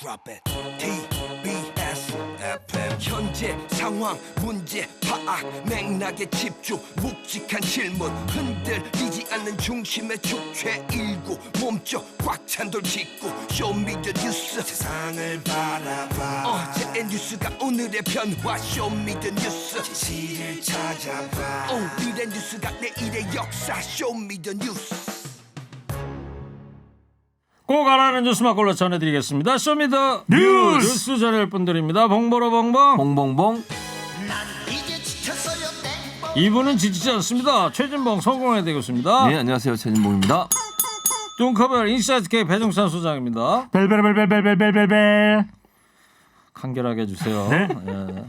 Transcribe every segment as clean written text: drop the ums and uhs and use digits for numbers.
Drop it. TBS FM. 현재 상황 문제 파악 맥락에 집중 묵직한 질문 흔들리지 않는 중심의 축 최일구 몸쪽 꽉 찬 돌 짚고 쇼미더 뉴스 세상을 바라봐 어제의 뉴스가 오늘의 변화 쇼미더 뉴스 진실을 찾아봐 오늘의 뉴스가 내일의 역사 쇼미더 뉴스 꼭 알아는 뉴스만 골라 전해드리겠습니다. 쇼미더 뉴스 전할 분들입니다. 봉보로 봉봉 봉봉봉. 이분은 지치지 않습니다. 최진봉 성공해야 되겠습니다. 네, 안녕하세요. 최진봉입니다. 뚱커벨 인사이트 K 배종찬 소장입니다. 벨벨벨벨벨벨벨. 간결하게 해주세요. 네? 예.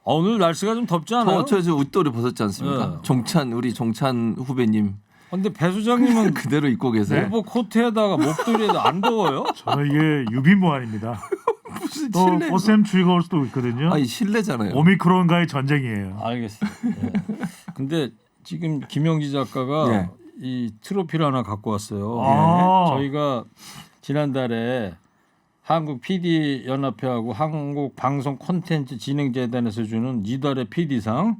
오늘 날씨가 좀 덥지 않아요? 저 웃도리 벗었지 않습니까? 네. 우리 종찬 후배님 근데 배 소장님은 그대로 입고 계세요. 오버 코트에다가 목도리에도 안 더워요? 저는 이게 유비무환입니다. 무슨 또 실내? 꽃샘 추위가 올 수도 있거든요. 아니 실내잖아요. 오미크론과의 전쟁이에요. 알겠습니다. 예. 근데 지금 김영지 작가가 네. 이 트로피를 하나 갖고 왔어요. 아. 저희가 지난달에 한국 PD 연합회하고 한국 방송 콘텐츠 진흥재단에서 주는 이달의 PD상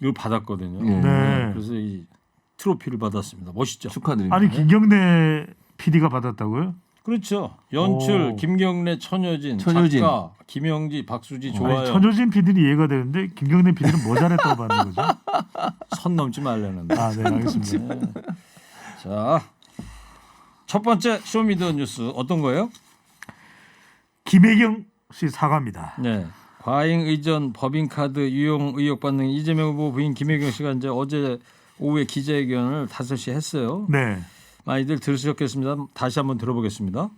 이걸 받았거든요. 네. 네. 그래서 이 트로피를 받았습니다. 멋있죠? 축하드립니다. 아니 김경래 PD가 받았다고요? 그렇죠. 연출 오. 김경래, 천효진, 천효진. 작가 김영지, 박수지 좋아요. 아니, 천효진 PD는 이해가 되는데 김경래 PD는 뭐 잘했다고 받는 거죠? 선 넘지 말라는데. 아, 네, 알겠습니다. 네. 자, 첫 번째 쇼미더 뉴스 어떤 거예요? 김혜경 씨 사과입니다. 네. 과잉 의전 법인카드 유용 의혹 받는 이재명 후보 부인 김혜경 씨가 이제 어제 오후에 기자회견을 5시에 했어요. 네. 많이들 들으셨겠습니다. 다시 한번 들어보겠습니다.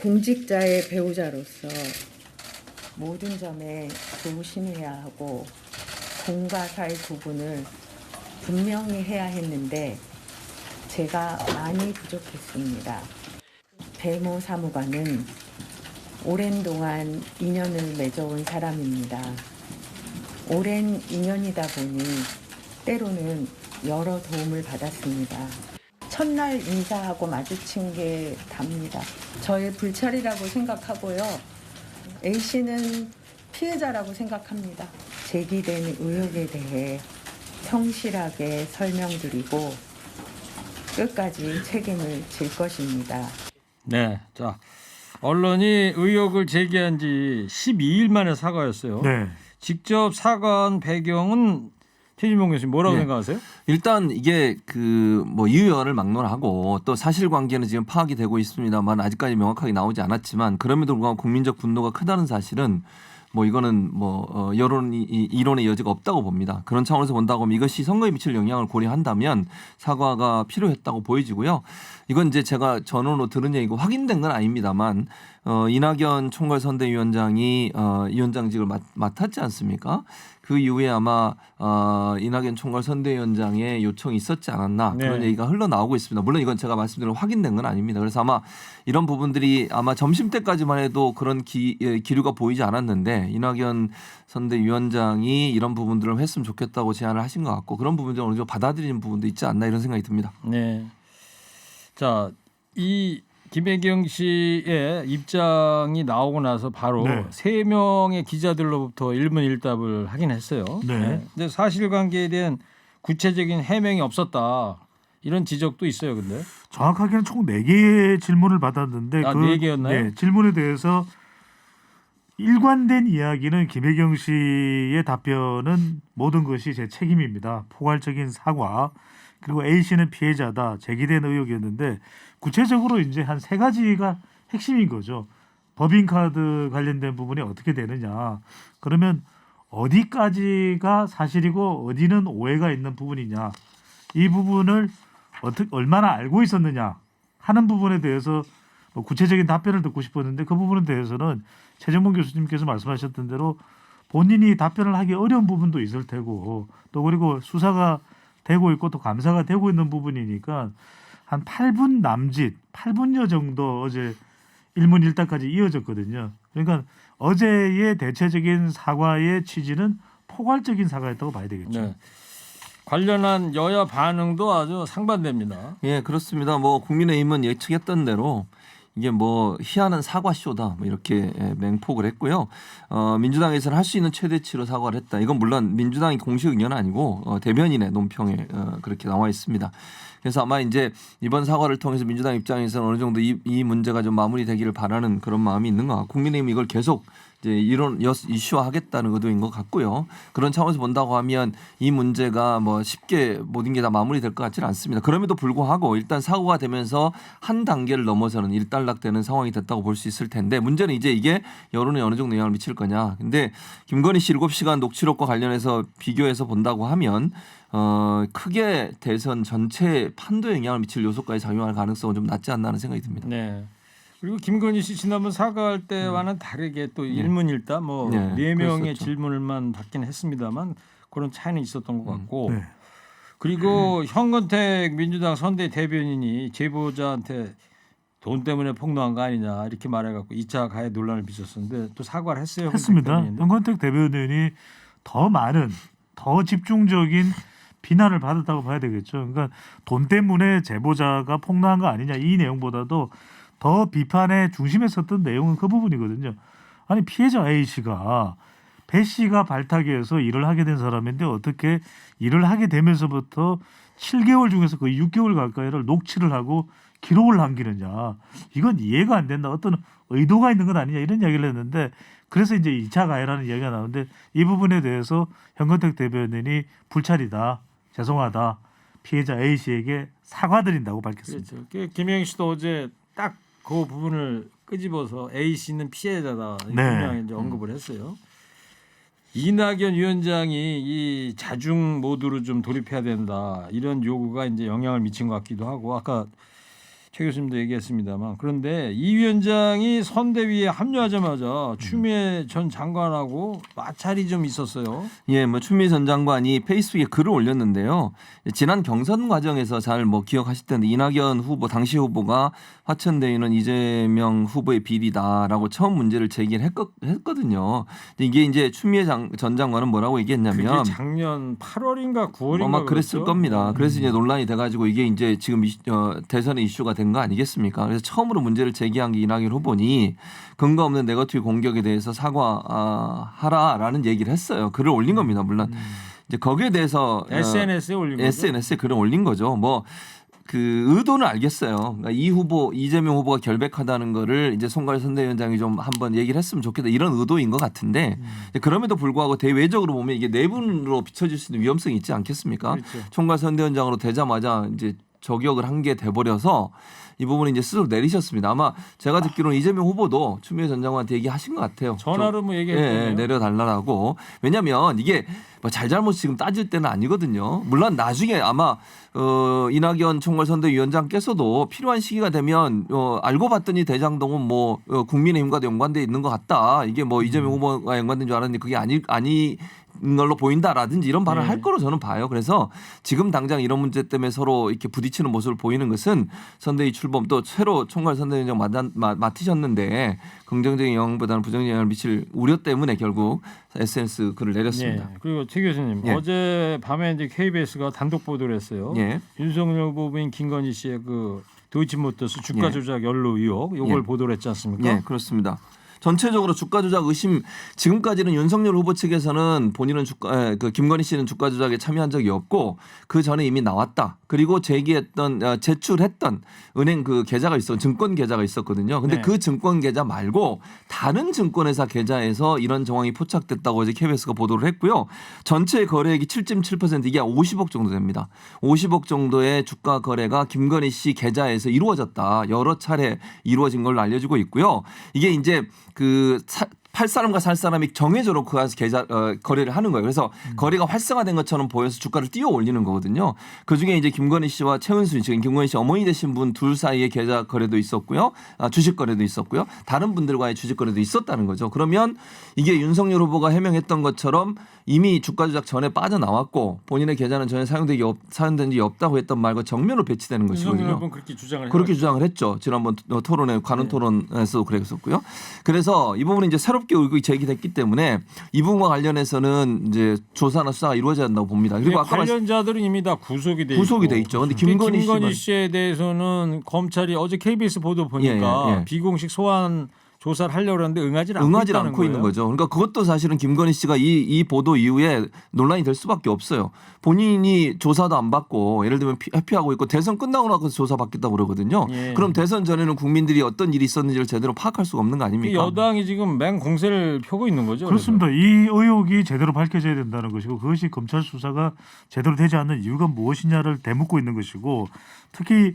공직자의 배우자로서 모든 점에 조심해야 하고 공과 사의 구분을 분명히 해야 했는데 제가 많이 부족했습니다. 배모 사무관은 오랜 동안 인연을 맺어온 사람입니다. 오랜 인연이다 보니 때로는 여러 도움을 받았습니다. 첫날 인사하고 마주친 게 답니다. 저의 불찰이라고 생각하고요. A씨는 피해자라고 생각합니다. 제기된 의혹에 대해 성실하게 설명드리고 끝까지 책임을 질 것입니다. 네. 자, 언론이 의혹을 제기한 지 12일 만에 사과였어요. 네. 직접 사과한 배경은 최진봉 교수님 뭐라고 네. 생각하세요? 일단 이게 뭐 이유연을 막론하고 또 사실관계는 지금 파악이 되고 있습니다만 아직까지 명확하게 나오지 않았지만 그럼에도 불구하고 국민적 분노가 크다는 사실은 뭐 이거는 이론의 여지가 없다고 봅니다. 그런 차원에서 본다고 하면 이것이 선거에 미칠 영향을 고려한다면 사과가 필요했다고 보여지고요. 이건 이제 제가 전원으로 들은 얘기고 확인된 건 아닙니다만 이낙연 총괄선대위원장이 위원장직을 맡았지 않습니까? 그 이후에 아마 이낙연 총괄선대위원장의 요청이 있었지 않았나 네. 그런 얘기가 흘러나오고 있습니다. 물론 이건 제가 말씀드린 확인된 건 아닙니다. 그래서 아마 이런 부분들이 아마 점심때까지만 해도 그런 기류가 보이지 않았는데 이낙연 선대위원장이 이런 부분들을 했으면 좋겠다고 제안을 하신 것 같고 그런 부분들 어느 정도 받아들이는 부분도 있지 않나 이런 생각이 듭니다. 네. 자, 이 김혜경 씨의 입장이 나오고 나서 바로 네. 3명의 기자들로부터 일문일답을 하긴 했어요. 네. 근데 사실관계에 대한 구체적인 해명이 없었다. 이런 지적도 있어요. 근데 정확하게는 총 4개의 질문을 받았는데 아, 4개였나요? 네, 질문에 대해서 일관된 이야기는 김혜경 씨의 답변은 모든 것이 제 책임입니다. 포괄적인 사과 그리고 A 씨는 피해자다. 제기된 의혹이었는데 구체적으로 이제 한 3가지가 핵심인 거죠. 법인카드 관련된 부분이 어떻게 되느냐. 그러면 어디까지가 사실이고 어디는 오해가 있는 부분이냐. 이 부분을 얼마나 알고 있었느냐 하는 부분에 대해서 뭐 구체적인 답변을 듣고 싶었는데 그 부분에 대해서는 최정봉 교수님께서 말씀하셨던 대로 본인이 답변을 하기 어려운 부분도 있을 테고 또 그리고 수사가 되고 있고 또 감사가 되고 있는 부분이니까 한 8분 남짓, 8분여 정도 어제 일문일답까지 이어졌거든요. 그러니까 어제의 대체적인 사과의 취지는 포괄적인 사과였다고 봐야 되겠죠. 네. 관련한 여야 반응도 아주 상반됩니다. 예, 그렇습니다. 뭐 국민의힘은 예측했던 대로 이게 뭐 희한한 사과 쇼다 뭐 이렇게 맹폭을 했고요. 민주당에서는 할 수 있는 최대치로 사과를 했다. 이건 물론 민주당이 공식 의견은 아니고 대변인의 논평에 그렇게 나와 있습니다. 그래서 아마 이제 이번 사과를 통해서 민주당 입장에서는 어느 정도 이 문제가 좀 마무리되기를 바라는 그런 마음이 있는 것 같고 국민의힘이 이걸 계속 이제 이런 이슈화하겠다는 의도인 것 같고요. 그런 차원에서 본다고 하면 이 문제가 뭐 쉽게 모든 게 다 마무리될 것 같지는 않습니다. 그럼에도 불구하고 일단 사고가 되면서 한 단계를 넘어서는 일단락되는 상황이 됐다고 볼 수 있을 텐데 문제는 이제 이게 여론에 어느 정도 영향을 미칠 거냐. 근데 김건희 씨 7시간 녹취록과 관련해서 비교해서 본다고 하면 크게 대선 전체 판도에 영향을 미칠 요소까지 작용할 가능성은 좀 낮지 않나 하는 생각이 듭니다. 네. 그리고 김건희 씨 지난번 사과할 때와는 다르게 또 일문일답 네 명의 그랬었죠. 질문을만 받긴 했습니다만 그런 차이는 있었던 것 같고 네. 그리고 현건택 민주당 선대 대변인이 제보자한테 돈 때문에 폭로한 거 아니냐 이렇게 말해갖고 2차 가해 논란을 빚었었는데 또 사과를 했어요. 했습니다. 현건택 대변인이 더 많은 더 집중적인 비난을 받았다고 봐야 되겠죠. 그러니까 돈 때문에 제보자가 폭로한 거 아니냐 이 내용보다도 더 비판의 중심에 섰던 내용은 그 부분이거든요. 아니 피해자 A 씨가 배 씨가 발탁해서 일을 하게 된 사람인데 어떻게 일을 하게 되면서부터 7개월 중에서 거의 6개월 가까이를 녹취를 하고 기록을 남기느냐. 이건 이해가 안 된다. 어떤 의도가 있는 건 아니냐 이런 이야기를 했는데 그래서 이제 2차 가해라는 이야기가 나오는데 이 부분에 대해서 현건택 대변인이 불찰이다. 죄송하다. 피해자 A 씨에게 사과드린다고 밝혔습니다. 그렇죠. 김영희 씨도 어제 딱 그 부분을 끄집어서 A 씨는 피해자다 네. 분명히 이제 언급을 했어요. 이낙연 위원장이 이 자중 모드로 좀 돌입해야 된다 이런 요구가 이제 영향을 미친 것 같기도 하고 아까 최 교수님도 얘기했습니다만 그런데 이 위원장이 선대위에 합류하자마자 추미애 전 장관하고 마찰이 좀 있었어요. 예, 뭐 추미애 전 장관이 페이스북에 글을 올렸는데요. 지난 경선 과정에서 잘 뭐 기억하실 텐데 이낙연 후보 당시 후보가 화천대유는 이재명 후보의 비리다라고 처음 문제를 제기를 했거든요. 이게 이제 추미애 전 장관은 뭐라고 얘기했냐면 그게 작년 8월인가 9월인가 아마 그랬을 그랬죠? 겁니다. 그래서 이제 논란이 돼가지고 이게 이제 지금 대선의 이슈가 된 거 아니겠습니까? 그래서 처음으로 문제를 제기한 게 이낙연 후보니 근거 없는 네거티브 공격에 대해서 사과하라라는 얘기를 했어요. 글을 올린 겁니다. 물론 이제 거기에 대해서 SNS에 올린 거죠. SNS에 글을 올린 거죠. 뭐 그 의도는 알겠어요. 그러니까 이 후보 이재명 후보가 결백하다는 거를 이제 송가일 선대위원장이 좀 한번 얘기를 했으면 좋겠다 이런 의도인 것 같은데 그럼에도 불구하고 대외적으로 보면 이게 내분으로 비춰질 수 있는 위험성이 있지 않겠습니까? 그렇죠. 총괄 선대위원장으로 되자마자 이제 저격을 한 게 돼버려서 이 부분을 이제 스스로 내리셨습니다. 아마 제가 듣기로는 이재명 후보도 추미애 전 장관한테 얘기하신 것 같아요. 전화로 뭐 얘기했거든요. 예, 내려달라고. 왜냐하면 이게 뭐 잘잘못 지금 따질 때는 아니거든요. 물론 나중에 아마 이낙연 총괄선대위원장께서도 필요한 시기가 되면 알고 봤더니 대장동은 뭐 국민의힘과도 연관돼 있는 것 같다. 이게 뭐 이재명 후보가 연관된 줄 알았는데 그게 아니 걸로 보인다라든지 이런 발언을 할 거로 저는 봐요. 그래서 지금 당장 이런 문제 때문에 서로 이렇게 부딪히는 모습을 보이는 것은 선대위 출범 또 새로 총괄 선대위원장 맡으셨는데 긍정적인 영향보다는 부정적인 영향을 미칠 우려 때문에 결국 SNS 글을 내렸습니다. 네. 그리고 최 교수님 예. 어제 밤에 이제 KBS가 단독 보도를 했어요. 예. 윤석열 후보인 김건희 씨의 그 도이치모터스 주가 예. 조작 연루 의혹 요걸 예. 보도를 했지 않습니까? 네, 그렇습니다. 전체적으로 주가 조작 의심 지금까지는 윤석열 후보 측에서는 본인은 그 김건희 씨는 주가 조작에 참여한 적이 없고 그 전에 이미 나왔다. 그리고 제출했던 은행 그 계좌가 증권 계좌가 있었거든요. 근데 네. 그 증권 계좌 말고 다른 증권회사 계좌에서 이런 정황이 포착됐다고 어제 KBS가 보도를 했고요. 전체 거래액이 7.7% 이게 50억 정도 됩니다. 50억 정도의 주가 거래가 김건희 씨 계좌에서 이루어졌다. 여러 차례 이루어진 걸로 알려지고 있고요. 이게 이제 팔 사람과 살 사람이 정해져 놓고 가서 거래를 하는 거예요. 그래서 거래가 활성화된 것처럼 보여서 주가를 띄워 올리는 거거든요. 그 중에 이제 김건희 씨와 최은순 지금 김건희 씨 어머니 되신 분 둘 사이의 계좌 거래도 있었고요. 주식 거래도 있었고요. 다른 분들과의 주식 거래도 있었다는 거죠. 그러면 이게 윤석열 후보가 해명했던 것처럼 이미 주가 조작 전에 빠져나왔고 본인의 계좌는 전혀 사용된 적이 없다고 했던 말과 정면으로 배치되는 것이거든요. 윤석열 그렇게 주장을 그렇게 주장을 했죠. 지난번 토론회 관훈 토론에서도 그랬었고요. 그래서 이 부분은 이제 새롭게 의혹이 제기됐기 때문에 이 부분과 관련해서는 이제 조사나 수사가 이루어져야 한다고 봅니다. 그리고 아까 관련자들은 이미 다 구속이 돼 있죠. 근데 김건희 씨에 대해서는 검찰이 어제 KBS 보도 보니까 예. 비공식 소환 조사를 하려고 하는데 응하지 않고 있는 거죠. 그러니까 그것도 사실은 김건희 씨가 이 보도 이후에 논란이 될 수밖에 없어요. 본인이 조사도 안 받고 예를 들면 회피하고 있고 대선 끝나고 나서 조사 받겠다고 그러거든요. 예. 그럼 대선 전에는 국민들이 어떤 일이 있었는지를 제대로 파악할 수가 없는 거 아닙니까? 여당이 지금 맹공세를 펴고 있는 거죠. 그렇습니다. 이 의혹이 제대로 밝혀져야 된다는 것이고 그것이 검찰 수사가 제대로 되지 않는 이유가 무엇이냐를 되묻고 있는 것이고 특히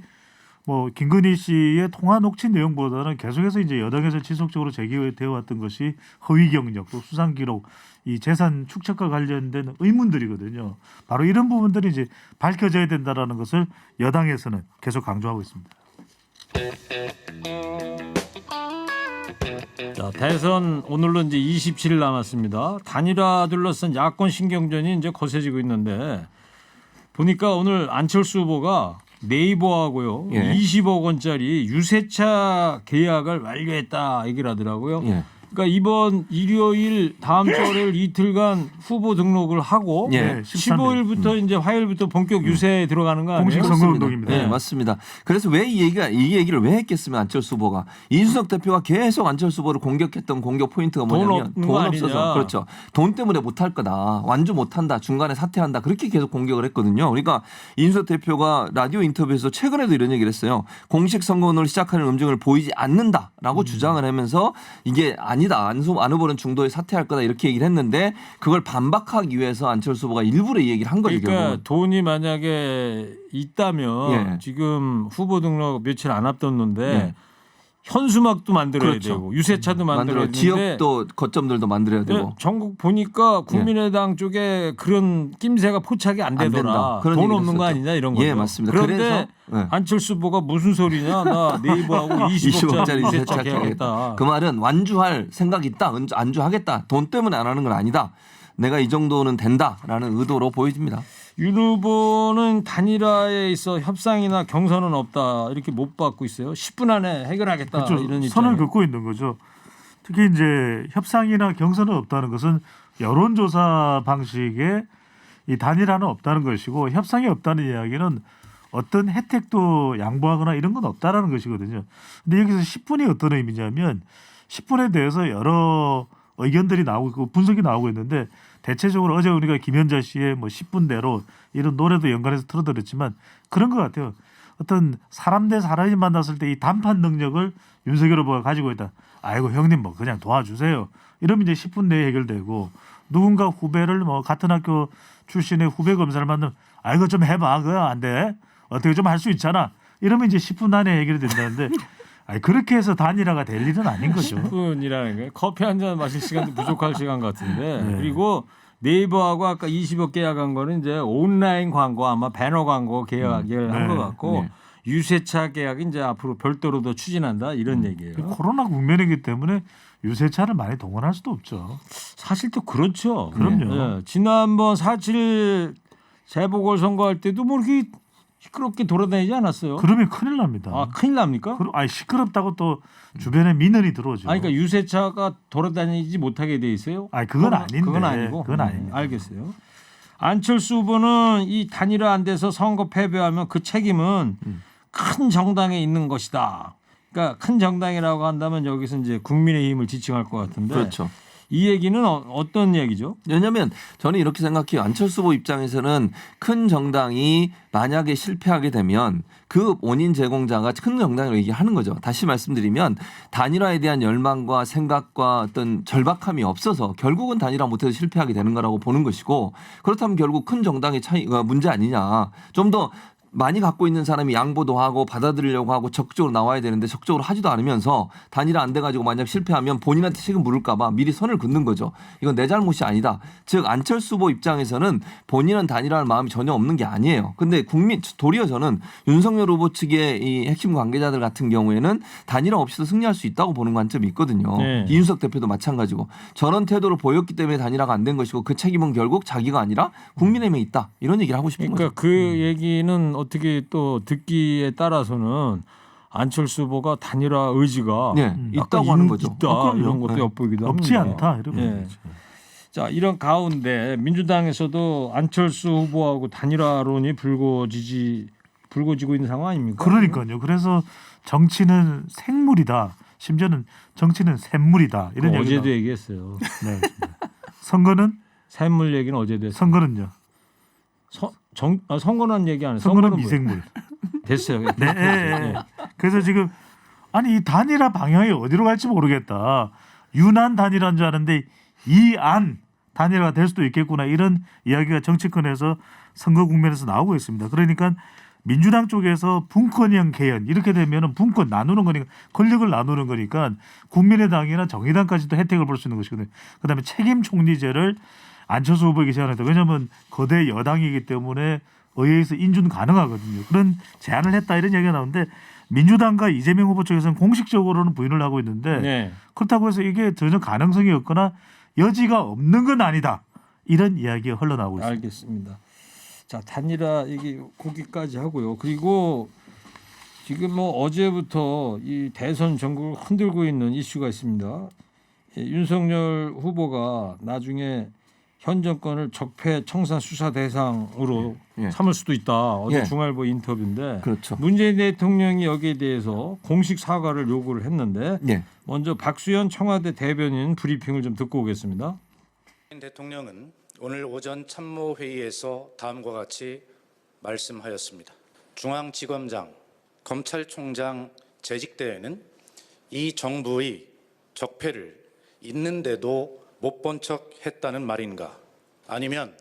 뭐 김건희 씨의 통화 녹취 내용보다는 계속해서 이제 여당에서 지속적으로 제기되어 왔던 것이 허위 경력 또 수상 기록 이 재산 축적과 관련된 의문들이거든요. 바로 이런 부분들이 이제 밝혀져야 된다라는 것을 여당에서는 계속 강조하고 있습니다. 자, 대선 오늘로 이제 27일 남았습니다. 단일화 둘러싼 야권 신경전이 이제 거세지고 있는데 보니까 오늘 안철수 후보가 네이버하고요. 예. 20억 원짜리 유세차 계약을 완료했다 얘기를 하더라고요. 예. 그러니까 이번 일요일 다음 주 월요일 이틀간 후보 등록을 하고 예. 15일부터 이제 화요일부터 본격 유세에 들어가는 거 아니에요? 공식 선거운동입니다. 네, 맞습니다. 그래서 왜 이 얘기를 왜 했겠으면 안철수 후보가 이준석 대표가 계속 안철수 후보를 공격했던 공격 포인트가 뭐냐면 돈 없는 거 없어서 아니냐. 그렇죠. 돈 때문에 못할 거다. 완주 못한다. 중간에 사퇴한다. 그렇게 계속 공격을 했거든요. 그러니까 이준석 대표가 라디오 인터뷰에서 최근에도 이런 얘기를 했어요. 공식 선거운동을 시작하는 움직임을 보이지 않는다라고 주장을 하면서 이게 아니다. 안 후보는 중도에 사퇴할 거다 이렇게 얘기를 했는데 그걸 반박하기 위해서 안철수 후보가 일부러 이 얘기를 한 거죠. 그러니까 결국은. 돈이 만약에 있다면 예. 지금 후보 등록 며칠 안 앞뒀는데 예. 현수막도 만들어야 그렇죠. 되고 유세차도 만들어야 되는데 지역도 거점들도 만들어야 되고. 전국 보니까 국민의당 쪽에 그런 낌새가 포착이 안 안 되더라. 된다. 그런 돈 얘기를 없는 거 했었죠. 아니냐 이런 거죠. 예, 맞습니다. 그런데 그래서, 예. 안철수 후보가 무슨 소리냐. 나 네이버하고 20억짜리 유세차 계약했다. 그 말은 완주할 생각이 있다. 안주하겠다. 돈 때문에 안 하는 건 아니다. 내가 이 정도는 된다라는 의도로 보여집니다. 윤 후보는 단일화에 있어 협상이나 경선은 없다 이렇게 못 받고 있어요. 10분 안에 해결하겠다 그렇죠. 이런 입장. 선을 긋고 있는 거죠. 특히 이제 협상이나 경선은 없다는 것은 여론조사 방식의 이 단일화는 없다는 것이고 협상이 없다는 이야기는 어떤 혜택도 양보하거나 이런 건 없다라는 것이거든요. 근데 여기서 10분이 어떤 의미냐면 10분에 대해서 여러 의견들이 나오고 있고 분석이 나오고 있는데 대체적으로 어제 우리가 김현자 씨의 뭐 10분대로 이런 노래도 연관해서 틀어드렸지만 그런 것 같아요. 어떤 사람 대 사람이 만났을 때 이談判 능력을 윤석열 후보가 가지고 있다. 아이고 형님 뭐 그냥 도와주세요. 이러면 이제 10분 내에 해결되고 누군가 후배를 뭐 같은 학교 출신의 후배 검사를 만나면 아이고 좀 해봐. 그거 안 돼. 어떻게 좀 할 수 있잖아. 이러면 이제 10분 안에 해결이 된다는데 아니 그렇게 해서 단일화가 될 일은 아닌 거죠. 10분이라는 게 커피 한 잔 마실 시간도 부족할 시간 같은데 네. 그리고 네이버하고 아까 20억 계약한 거는 이제 온라인 광고 아마 배너 광고 계약을 한 네. 것 같고 네. 유세차 계약이 이제 앞으로 별도로 더 추진한다 이런 얘기예요. 코로나 국면이기 때문에 유세차를 많이 동원할 수도 없죠. 사실 또 그렇죠. 그럼요. 예. 지난번 4.7 재보궐 선거할 때도 뭐 이렇게 시끄럽게 돌아다니지 않았어요. 그러면 큰일 납니다. 아 큰일 납니까? 아니 시끄럽다고 또 주변에 민원이 들어오죠. 아니 그러니까 유세차가 돌아다니지 못하게 돼 있어요? 아니, 그건 아닌데. 그건 아니고. 그건 아닙니다. 알겠어요. 안철수 후보는 이 단일화 안 돼서 선거 패배하면 그 책임은 큰 정당에 있는 것이다. 그러니까 큰 정당이라고 한다면 여기서 이제 국민의힘을 지칭할 것 같은데. 그렇죠. 이 얘기는 어떤 얘기죠? 왜냐하면 저는 이렇게 생각해요. 안철수 후보 입장에서는 큰 정당이 만약에 실패하게 되면 그 원인 제공자가 큰 정당을 얘기하는 거죠. 다시 말씀드리면 단일화에 대한 열망과 생각과 어떤 절박함이 없어서 결국은 단일화 못해서 실패하게 되는 거라고 보는 것이고 그렇다면 결국 큰 정당의 문제 아니냐. 좀 더 많이 갖고 있는 사람이 양보도 하고 받아들이려고 하고 적극적으로 나와야 되는데 적극적으로 하지도 않으면서 단일화 안 돼가지고 만약 실패하면 본인한테 책임 물을까봐 미리 선을 긋는 거죠. 이건 내 잘못이 아니다. 즉 안철수 후보 입장에서는 본인은 단일화할 마음이 전혀 없는 게 아니에요. 근데 도리어 저는 윤석열 후보 측의 이 핵심 관계자들 같은 경우에는 단일화 없이도 승리할 수 있다고 보는 관점이 있거든요. 네. 이준석 대표도 마찬가지고 저런 태도를 보였기 때문에 단일화가 안 된 것이고 그 책임은 결국 자기가 아니라 국민의힘에 있다. 이런 얘기를 하고 싶은 그러니까 거죠. 그 얘기는 어떻게 또 듣기에 따라서는 안철수 후보가 단일화 의지가 네, 약간 있다고 하는 거죠. 있다 그럼요. 이런 것도 네. 엿보기도 없지 합니다. 않다 이런 예. 거죠. 자, 이런 가운데 민주당에서도 안철수 후보하고 단일화론이 불거지고 있는 상황 아닙니까? 그러니까요. 그래서 정치는 생물이다. 심지어는 정치는 샘물이다. 이런 얘기가 어제도 얘기했어요. 네, 선거는 샘물 얘기는 어제도 했어요. 선거는요. 선거는 얘기 안 해요. 선거는 뭐- 미생물. 됐어요. 네. 예. 그래서 지금 아니 이 단일화 방향이 어디로 갈지 모르겠다. 유난 단일화인 줄 아는데 이안 단일화가 될 수도 있겠구나 이런 이야기가 정치권에서 선거 국면에서 나오고 있습니다. 그러니까 민주당 쪽에서 분권형 개헌 이렇게 되면은 분권 나누는 거니까 권력을 나누는 거니까 국민의당이나 정의당까지도 혜택을 볼 수 있는 것이거든요. 그다음에 책임 총리제를 안철수 후보에게 제안했다. 왜냐하면 거대 여당이기 때문에 의회에서 인준 가능하거든요. 그런 제안을 했다 이런 얘기가 나오는데 민주당과 이재명 후보 쪽에서는 공식적으로는 부인을 하고 있는데 네. 그렇다고 해서 이게 전혀 가능성이 없거나 여지가 없는 건 아니다. 이런 이야기가 흘러나오고 있습니다. 알겠습니다. 자, 단일화 얘기 거기까지 하고요. 그리고 지금 뭐 어제부터 이 대선 전국을 흔들고 있는 이슈가 있습니다. 윤석열 후보가 나중에 현 정권을 적폐 청산 수사 대상으로 예. 삼을 수도 있다. 어제 예. 중앙일보 인터뷰인데 그렇죠. 문재인 대통령이 여기에 대해서 공식 사과를 요구를 했는데 네. 먼저 박수현 청와대 대변인 브리핑을 좀 듣고 오겠습니다. 문재인 대통령은 오늘 오전 참모회의에서 다음과 같이 말씀하였습니다. 중앙지검장, 검찰총장 재직대에는 이 정부의 적폐를 있는데도 못 본 척 했다는 말인가? 아니면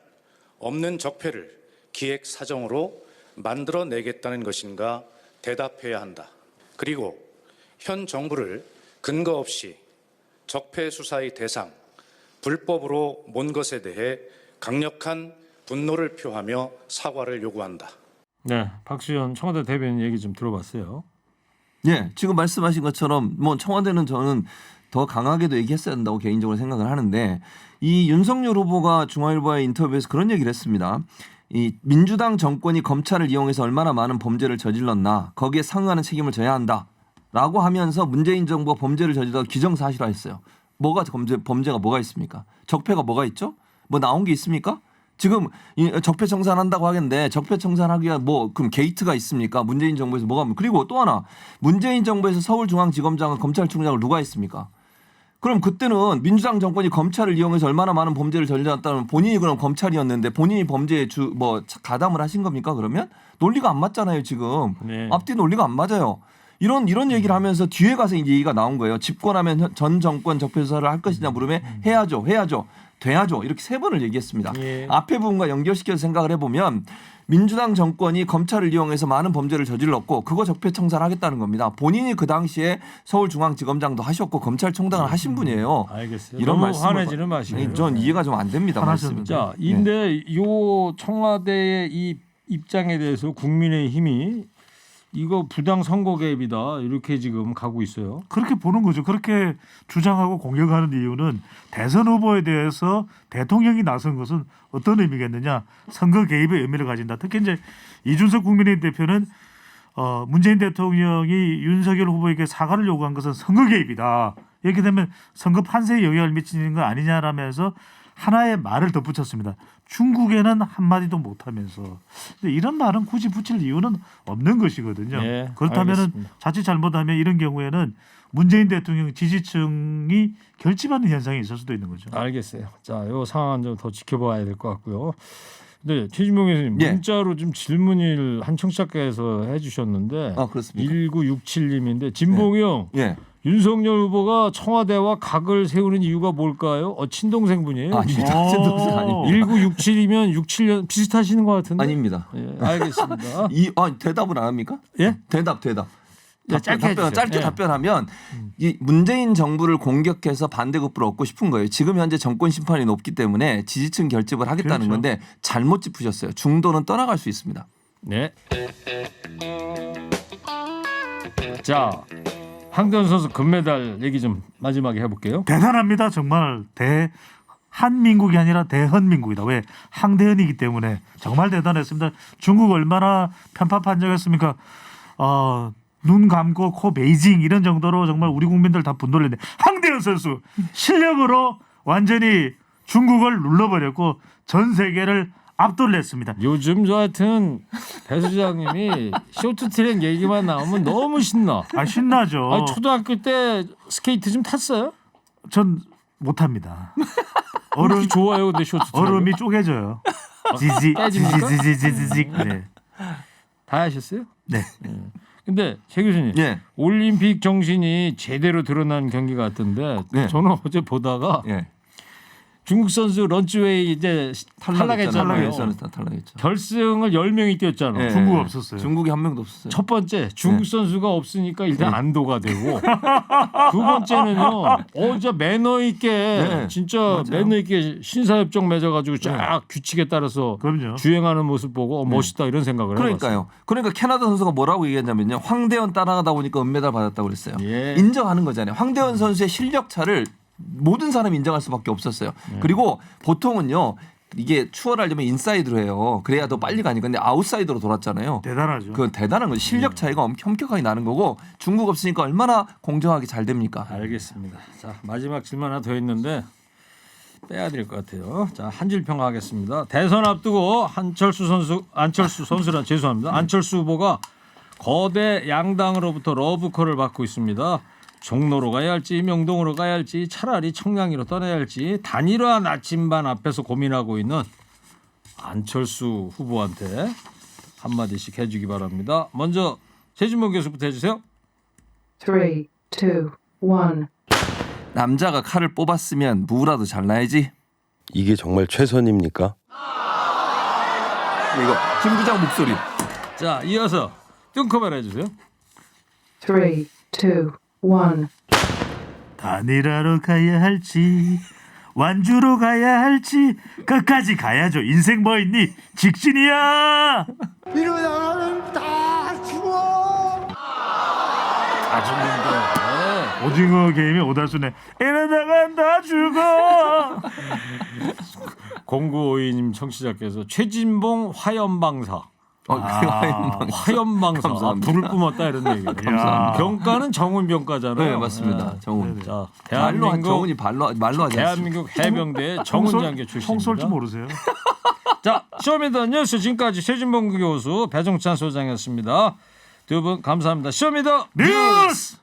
없는 적폐를 기획사정으로 만들어내겠다는 것인가? 대답해야 한다. 그리고 현 정부를 근거 없이 적폐 수사의 대상, 불법으로 몬 것에 대해 강력한 분노를 표하며 사과를 요구한다. 네, 박수현 청와대 대변인 얘기 좀 들어봤어요. 예, 지금 말씀하신 것처럼 뭐 청와대는 저는 더 강하게도 얘기했어야 한다고 개인적으로 생각을 하는데 이 윤석열 후보가 중앙일보와의 인터뷰에서 그런 얘기를 했습니다. 이 민주당 정권이 검찰을 이용해서 얼마나 많은 범죄를 저질렀나 거기에 상응하는 책임을 져야 한다라고 하면서 문재인 정부가 범죄를 저질러서 기정사실화했어요. 뭐가 범죄가 뭐가 있습니까? 적폐가 뭐가 있죠? 뭐 나온 게 있습니까? 지금 적폐 청산한다고 하겠는데 적폐 청산하기 위한 뭐 그럼 게이트가 있습니까? 문재인 정부에서 뭐가 그리고 또 하나 문재인 정부에서 서울중앙지검장과 검찰총장을 누가 했습니까? 그럼 그때는 민주당 정권이 검찰을 이용해서 얼마나 많은 범죄를 저질렀다면 본인이 그럼 검찰이었는데 본인이 범죄에 가담을 하신 겁니까? 그러면 논리가 안 맞잖아요 지금. 네. 앞뒤 논리가 안 맞아요. 이런 얘기를 하면서 뒤에 가서 이제 얘기가 나온 거예요. 집권하면 전 정권 적폐 수사를 할 것이냐 물으면 해야죠. 돼야죠. 이렇게 3번을 얘기했습니다. 예. 앞에 부분과 연결시켜서 생각을 해보면 민주당 정권이 검찰을 이용해서 많은 범죄를 저질렀고 그거 적폐 청산하겠다는 겁니다. 본인이 그 당시에 서울중앙지검장도 하셨고 검찰총장을 하신 분이에요. 알겠어요. 이런 너무 말씀을 화내지는 마시고요. 전 이해가 좀 안 됩니다. 화나셨는데. 말씀이. 자, 네. 근데 요 청와대의 이 입장에 대해서 국민의힘이 이거 부당 선거 개입이다 이렇게 지금 가고 있어요. 그렇게 보는 거죠. 그렇게 주장하고 공격하는 이유는 대선 후보에 대해서 대통령이 나선 것은 어떤 의미겠느냐. 선거 개입의 의미를 가진다. 특히 이제 이준석 국민의힘 대표는 문재인 대통령이 윤석열 후보에게 사과를 요구한 것은 선거 개입이다. 이렇게 되면 선거 판세에 영향을 미치는 거 아니냐라면서 하나의 말을 덧붙였습니다. 중국에는 한마디도 못하면서. 근데 이런 말은 굳이 붙일 이유는 없는 것이거든요. 네, 그렇다면 알겠습니다. 자칫 잘못하면 이런 경우에는 문재인 대통령 지지층이 결집하는 현상이 있을 수도 있는 거죠. 알겠어요. 자, 요 상황 좀 더 지켜봐야 될 것 같고요. 네, 최진봉 교수님 예. 문자로 좀 질문을 한 청취자께서 해주셨는데 아, 그렇습니까? 1967님인데 진봉이 형 예. 윤석열 후보가 청와대와 각을 세우는 이유가 뭘까요? 친동생분이에요. 아닙니다. 친동생 아닙니다. 1967이면 67년 비슷하시는 것 같은데. 아닙니다. 예, 알겠습니다. 대답을 안 합니까? 예? 대답. 네, 짧게 해주세요. 짧게 예. 답변하면 이 문재인 정부를 공격해서 반대급부를 얻고 싶은 거예요. 지금 현재 정권 심판이 높기 때문에 지지층 결집을 하겠다는 그렇죠. 건데 잘못 짚으셨어요. 중도는 떠나갈 수 있습니다. 네. 자, 황대현 선수 금메달 얘기 좀 마지막에 해볼게요. 대단합니다. 정말 대한민국이 아니라 대헌민국이다. 왜? 항대헌이기 때문에 정말 대단했습니다. 중국 얼마나 편파 판정했습니까? 눈 감고 코 베이징 이런 정도로 정말 우리 국민들 다 분노를 했는데 황대현 선수 실력으로 완전히 중국을 눌러버렸고 전 세계를 압도를 했습니다. 요즘 저 하여튼 배 소장님이 쇼트트랙 얘기만 나오면 너무 신나. 신나죠. 아니, 초등학교 때 스케이트 좀 탔어요? 전 못합니다. 그렇게 좋아요, 근데 쇼트트랙. 얼음이 쪼개져요. 깨집니까? 지지지지지직. 네. 다 하셨어요? 네. 근데 최 교수님, 예. 올림픽 정신이 제대로 드러난 경기 같은데 네. 저는 어제 보다가 예. 중국 선수 런치웨이 이제 탈락했잖아요. 탈락했죠. 결승을 10명이 뛰었잖아요. 예. 중국 없었어요. 중국이 한 명도 없었어요. 첫 번째 중국 선수가 없으니까 일단 안도가 되고 두 번째는요. 진짜 매너 있게 네. 진짜 맞아요. 매너 있게 신사협정 맺어가지고 쫙 규칙에 따라서 그럼요. 주행하는 모습 보고 멋있다 이런 생각을 해봤어요. 그러니까요. 그러니까 캐나다 선수가 뭐라고 얘기했냐면요. 황대현 따라가다 보니까 은메달 받았다고 그랬어요. 예. 인정하는 거잖아요. 황대현 선수의 실력 차를 모든 사람이 인정할 수밖에 없었어요. 그리고 보통은요. 이게 추월하려면 인사이드로 해요. 그래야 더 빨리 가니까. 근데 아웃사이드로 돌았잖아요. 대단하죠. 그건 대단한 거죠. 실력 차이가 엄격하게 나는 거고 중국 없으니까 얼마나 공정하게 잘 됩니까? 알겠습니다. 자 마지막 질문 하나 더 있는데 빼야 될 것 같아요. 자 한 줄 평가하겠습니다. 대선 앞두고 안철수 선수란 죄송합니다. 안철수 후보가 거대 양당으로부터 러브콜을 받고 있습니다. 종로로 가야 할지 명동으로 가야 할지 차라리 청량리로 떠나야 할지 단일화 나침반 앞에서 고민하고 있는 안철수 후보한테 한마디씩 해주기 바랍니다. 먼저 최진봉 교수부터 해주세요. 3, 2, 1. 남자가 칼을 뽑았으면 무라도 잘라야지. 이게 정말 최선입니까? 이거 김 부장 목소리. 자 이어서 뚱커벨 해주세요. 3, 2, 1. 단일화로 가야 할지 완주로 가야 할지 끝까지 가야죠. 인생 뭐 있니? 직진이야. 이러다가는 다 죽어. 다 죽는데 오징어 게임의 오달순에 이러다간 다 죽어. 0952님 청취자께서 최진봉 화염방사 화염방사 감사합니다. 불을 뿜었다 이런 얘기예요. 감사합니다. 병가는 정훈 병가잖아요. 네 맞습니다. 네. 정훈. 자 말로 한 대한민국 정훈이 말로 하지 않습니다. 대한민국 해병대 정훈 장교 총 쏠 줄 출신입니다. 모르세요? 자 쇼미더뉴스 지금까지 최진봉 교수 배종찬 소장이었습니다. 두 분 감사합니다. 쇼미더 뉴스.